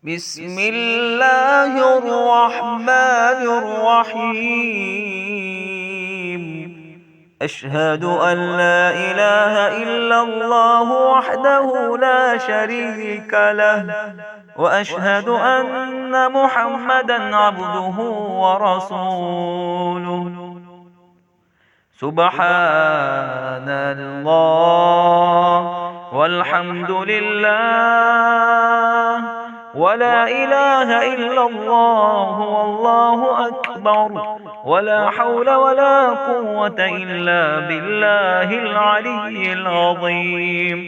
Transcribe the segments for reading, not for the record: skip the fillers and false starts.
بسم الله الرحمن الرحيم. أشهد أن لا إله إلا الله وحده لا شريك له، وأشهد أن محمدا عبده ورسوله. سبحان الله والحمد لله ولا إله إلا الله والله أكبر، ولا حول ولا قوة إلا بالله العلي العظيم.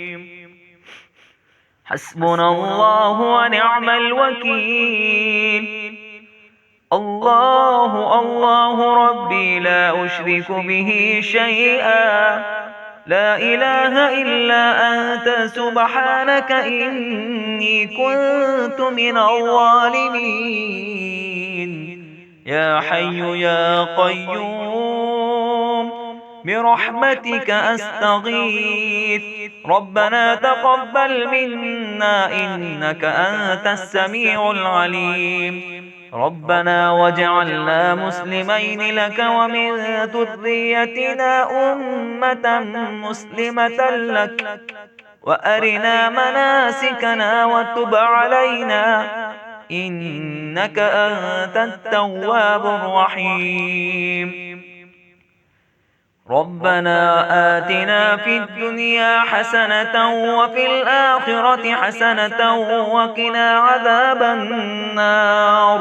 حسبنا الله ونعم الوكيل. الله الله ربي لا أشرك به شيئا، لا إله إلا أنت سبحانك إني كنت من الظالمين. يا حي يا قيوم برحمتك أستغيث، ربنا تقبل منا إنك أنت السميع العليم. ربنا واجعلنا مسلمين لك ومن ذريتنا أمة مسلمة لك، وأرنا مناسكنا وتب علينا إنك أنت التواب الرحيم. ربنا آتنا في الدنيا حسنة وفي الآخرة حسنة وقنا عذاب النار.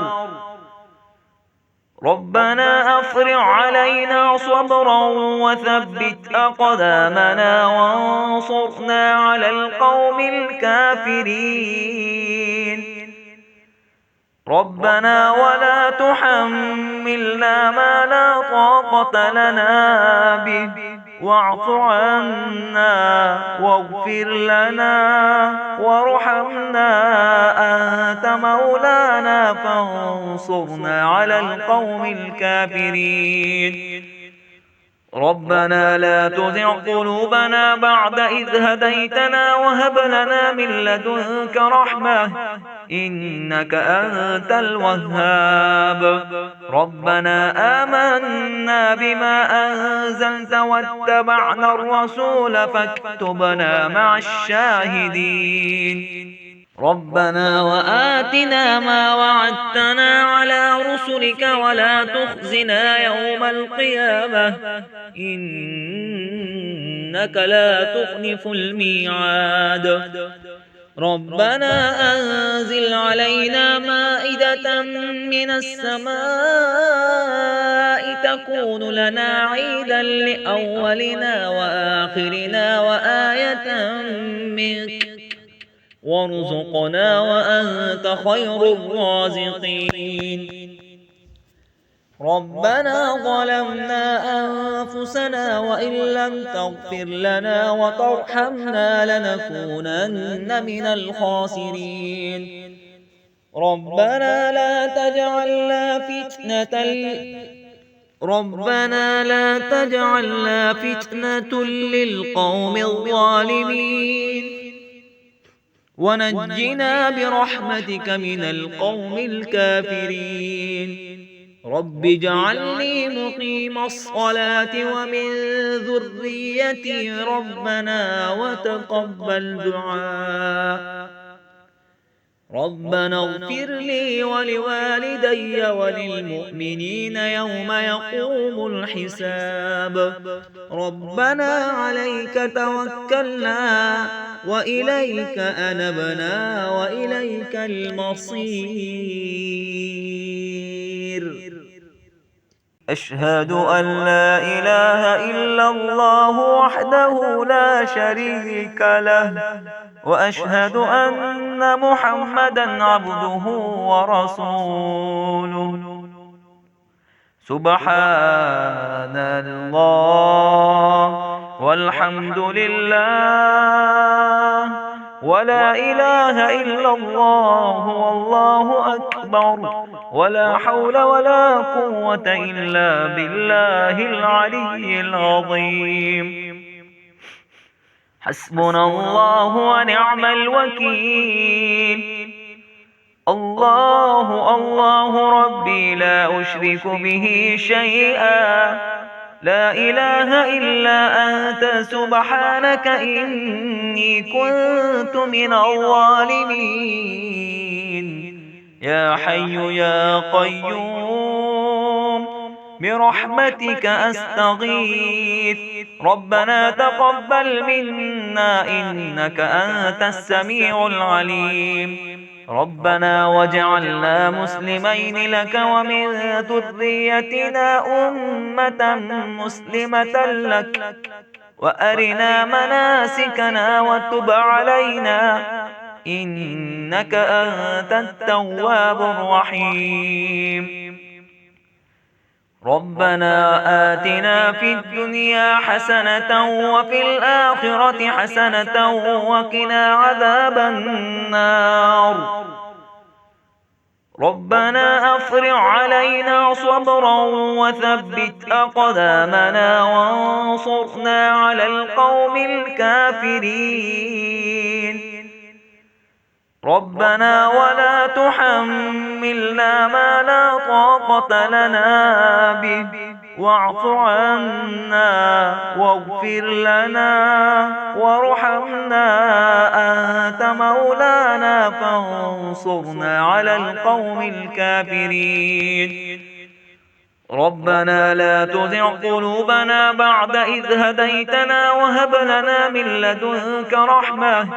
ربنا أفرغ علينا صبرا وثبت أقدامنا وانصرنا على القوم الكافرين. ربنا ولا تحملنا ما لا طاقة لنا به، واعف عنا واغفر لنا وارحمنا، أنت مولانا فانصرنا على القوم الكافرين. ربنا لا تزغ قلوبنا بعد إذ هديتنا وهب لنا من لدنك رحمة إنك أنت الوهاب. ربنا آمنا بما أنزلت واتبعنا الرسول فاكتبنا مع الشاهدين. ربنا وآتنا ما وعدتنا على رسلك ولا تخزنا يوم القيامة إنك لا تخلف الميعاد. ربنا أنزل علينا مائدة من السماء تكون لنا عيدا لأولنا وآخرنا وآية منك وارزقنا وأنت خير الرازقين. ربنا ظلمنا أنفسنا وإن لم تغفر لنا وترحمنا لنكونن من الخاسرين. ربنا لا تجعلنا فتنة للقوم الظالمين، ونجنا برحمتك من القوم الكافرين. رب اجعلني مقيم الصلاة ومن ذريتي ربنا وتقبل دعاء. ربنا اغفر لي ولوالدي وللمؤمنين يوم يقوم الحساب. ربنا عليك توكلنا وإليك أنبنا وإليك المصير. أشهد أن لا إله إلا الله وحده لا شريك له، وأشهد أن محمدا عبده ورسوله. سبحان الله والحمد لله ولا إله إلا الله والله أكبر، ولا حول ولا قوة إلا بالله العلي العظيم. حسبنا الله ونعم الوكيل. الله الله ربي لا أشرك به شيئا، لا إله إلا أنت سبحانك إني كنت من الظالمين. يا حي يا قيوم برحمتك أستغيث، ربنا تقبل منا إنك أنت السميع العليم. ربنا واجعلنا مسلمين لك ومن ذريتنا أمة مسلمة لك، وأرنا مناسكنا وتب علينا إنك أنت التواب الرحيم. ربنا آتنا في الدنيا حسنة وفي الآخرة حسنة وقنا عذاب النار. ربنا أفرغ علينا صبرا وثبت أقدامنا وانصرنا على القوم الكافرين. ربنا ولا تحملنا ما لا طاقة لنا به، واعف عنا واغفر لنا وارحمنا، أنت مولانا فانصرنا على القوم الكافرين. ربنا لا تزغ قلوبنا بعد إذ هديتنا وهب لنا من لدنك رحمة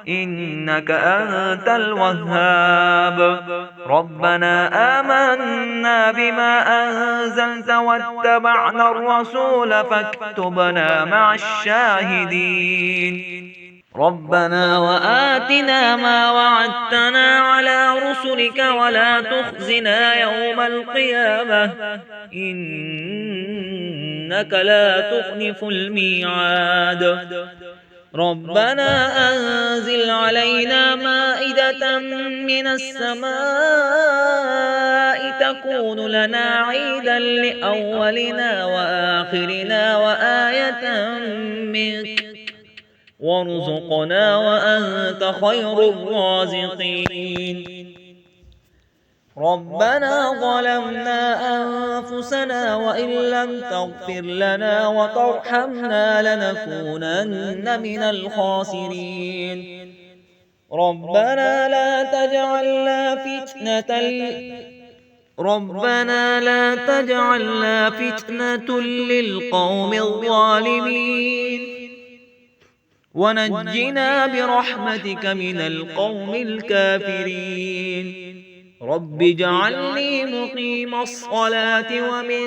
إنك أنت الوهاب. ربنا آمنا بما أنزلت واتبعنا الرسول فاكتبنا مع الشاهدين. ربنا وآتنا ما وعدتنا على رسلك ولا تخزنا يوم القيامة إنك لا تخلف الميعاد. ربنا أنزل علينا مائدة من السماء تكون لنا عيدا لأولنا وآخرنا وآية منك وارزقنا وأنت خير الرازقين. ربنا ظلمنا أنفسنا وإن لم تغفر لنا وترحمنا لنكونن من الخاسرين. ربنا لا تجعلنا فتنة للقوم الظالمين ونجنا برحمتك من القوم الكافرين. رب اجعلني مقيم الصلاة ومن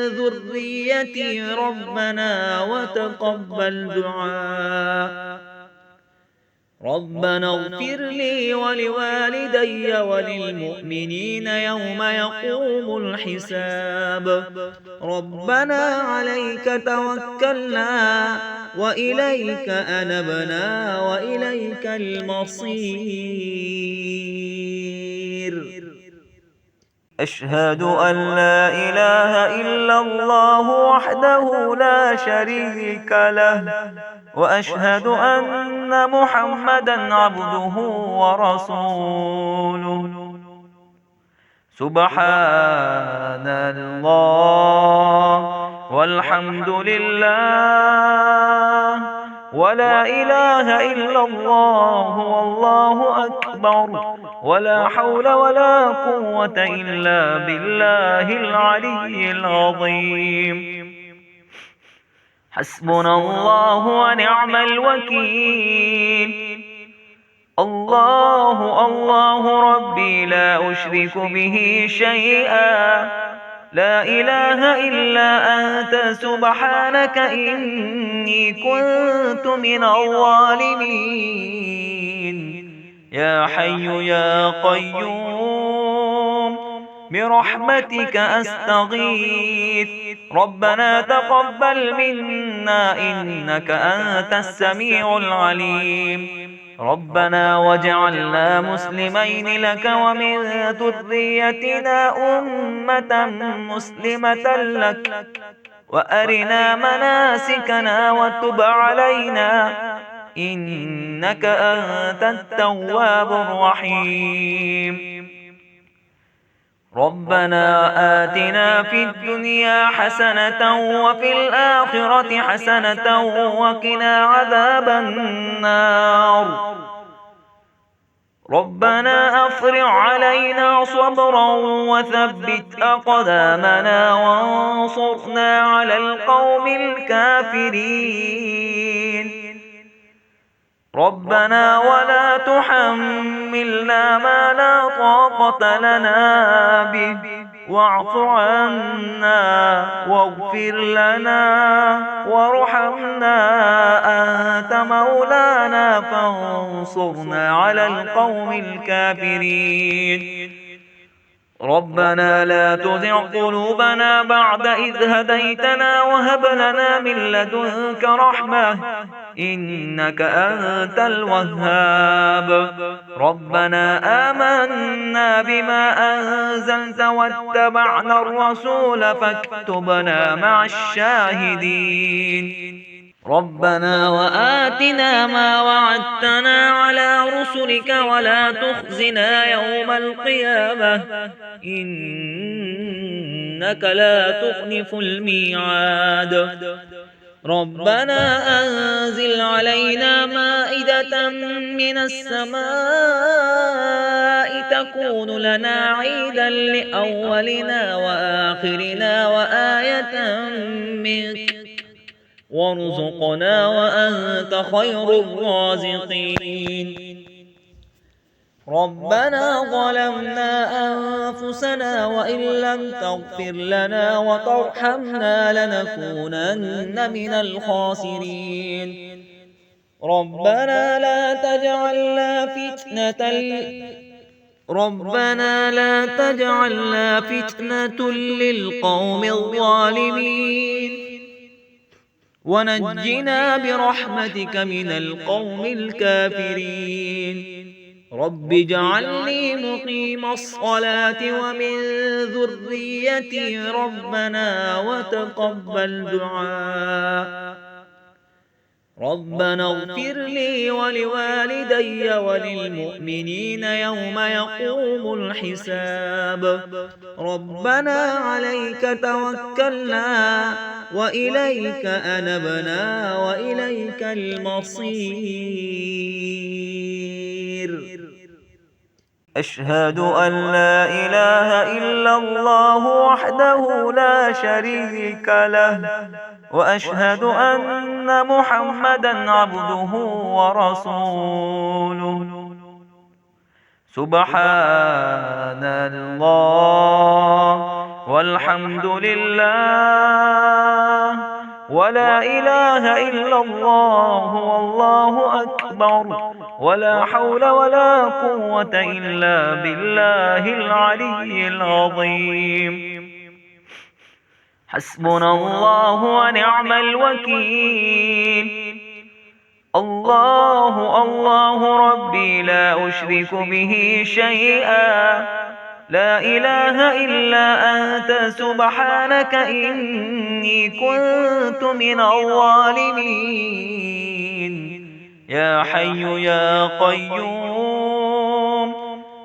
ذريتي ربنا وتقبل دعاء. ربنا اغفر لي ولوالدي وللمؤمنين يوم يقوم الحساب. ربنا عليك توكلنا وإليك أنبنا وإليك المصير. أشهد أن لا إله إلا الله وحده لا شريك له، وأشهد أن محمدا عبده ورسوله. سبحان الله والحمد لله ولا إله إلا الله والله أكبر، ولا حول ولا قوة إلا بالله العلي العظيم. حسبنا الله ونعم الوكيل. الله الله ربي لا أشرك به شيئا، لا إله إلا أنت سبحانك إني كنت من الظالمين. يا حي يا قيوم برحمتك أستغيث، ربنا تقبل منا إنك أنت السميع العليم. ربنا واجعلنا مسلمين لك ومن ذريتنا أمة مسلمة لك، وأرنا مناسكنا وتب علينا إنك أنت التواب الرحيم. ربنا آتنا في الدنيا حسنة وفي الآخرة حسنة وقنا عذاب النار. ربنا أفرغ علينا صبرا وثبت أقدامنا وانصرنا على القوم الكافرين. ربنا ولا تحملنا ما لا طاقة لنا به واعف عنا واغفر لنا وارحمنا أنت مولانا فانصرنا على القوم الكافرين. ربنا لا تزغ قلوبنا بعد إذ هديتنا وهب لنا من لدنك رحمة إنك أنت الوهاب. ربنا آمنا بما أنزلت واتبعنا الرسول فاكتبنا مع الشاهدين. ربنا وآتنا ما وعدتنا على رسلك ولا تخزنا يوم القيامة إنك لا تخلف الميعاد. ربنا أنزل علينا مائدة من السماء تكون لنا عيدا لأولنا وآخرنا وآية منك وارزقنا وأنت خير الرازقين. ربنا ظلمنا أنفسنا وإن لم تغفر لنا وترحمنا لنكونن من الخاسرين. ربنا لا تجعلنا فتنة للقوم الظالمين ونجنا برحمتك من القوم الكافرين. رب اجعلني مقيم الصلاة ومن ذريتي ربنا وتقبل دعاء. ربنا اغفر لي ولوالدي وللمؤمنين يوم يقوم الحساب. ربنا عليك توكلنا وإليك أنبنا وإليك المصير. أشهد أن لا إله إلا الله وحده لا شريك له وأشهد أن محمدا عبده ورسوله. سبحان الله والحمد لله ولا إله إلا الله والله أكبر ولا حول ولا قوة إلا بالله العلي العظيم. حسبنا الله ونعم الوكيل. الله الله ربي لا أشرك به شيئا لا إله إلا أنت سبحانك إني كنت من الظالمين. يا حي يا قيوم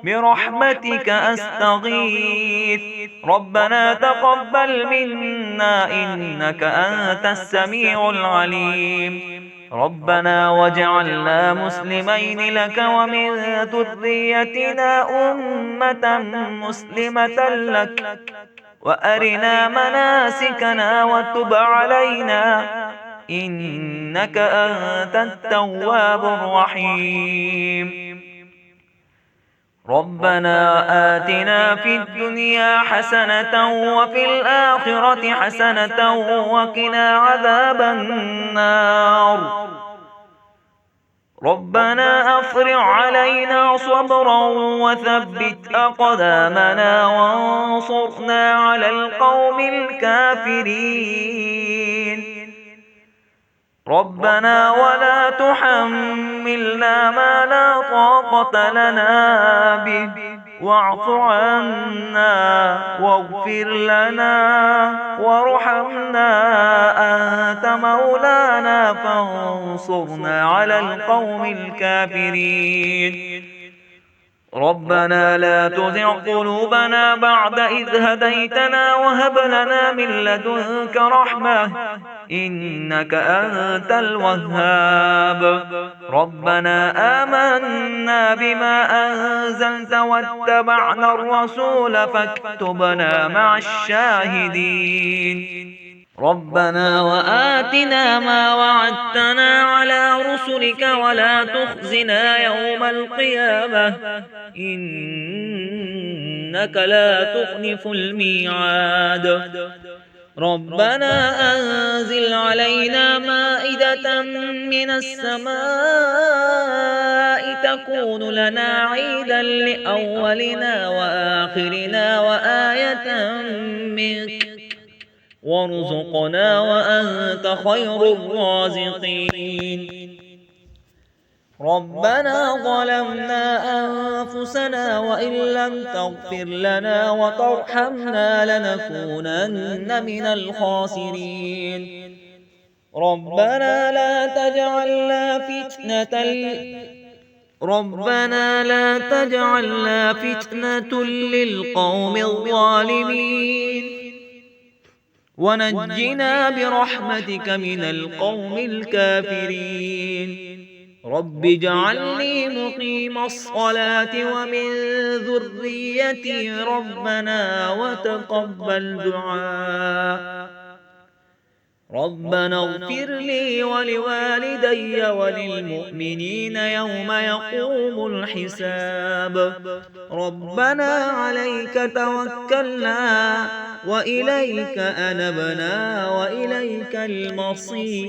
برحمتك أستغيث. ربنا تقبل منا إنك أنت السميع العليم. ربنا واجعلنا مسلمين لك ومن ذريتنا أمة مسلمة لك وأرنا مناسكنا وتب علينا إنك أنت التواب الرحيم. ربنا آتنا في الدنيا حسنة وفي الآخرة حسنة وقنا عذاب النار. ربنا أفرغ علينا صبرا وثبت أقدامنا وانصرنا على القوم الكافرين. ربنا ولا تحملنا ما لا طاقة لنا به واعف عنا واغفر لنا وارحمنا أنت مولانا فانصرنا على القوم الكافرين. ربنا لا تزغ قلوبنا بعد إذ هديتنا وهب لنا من لدنك رحمة إنك أنت الوهاب. ربنا آمنا بما أنزلت واتبعنا الرسول فاكتبنا مع الشاهدين. ربنا وآتنا ما وعدتنا على رسلك ولا تخزنا يوم القيامة إنك لا تخلف الميعاد. ربنا أنزل علينا مائدة من السماء تكون لنا عيدا لأولنا وآخرنا وآية منك وارزقنا وأنت خير الرازقين. ربنا ظلمنا أنفسنا وإن لم تغفر لنا وترحمنا لنكونن من الخاسرين. ربنا لا تجعلنا فتنة للقوم الظالمين ونجنا برحمتك من القوم الكافرين. رب اجعلني مقيم الصلاة ومن ذريتي ربنا وتقبل دعاء. ربنا اغفر لي ولوالدي وللمؤمنين يوم يقوم الحساب. ربنا عليك توكلنا وإليك أنبنا وإليك المصير.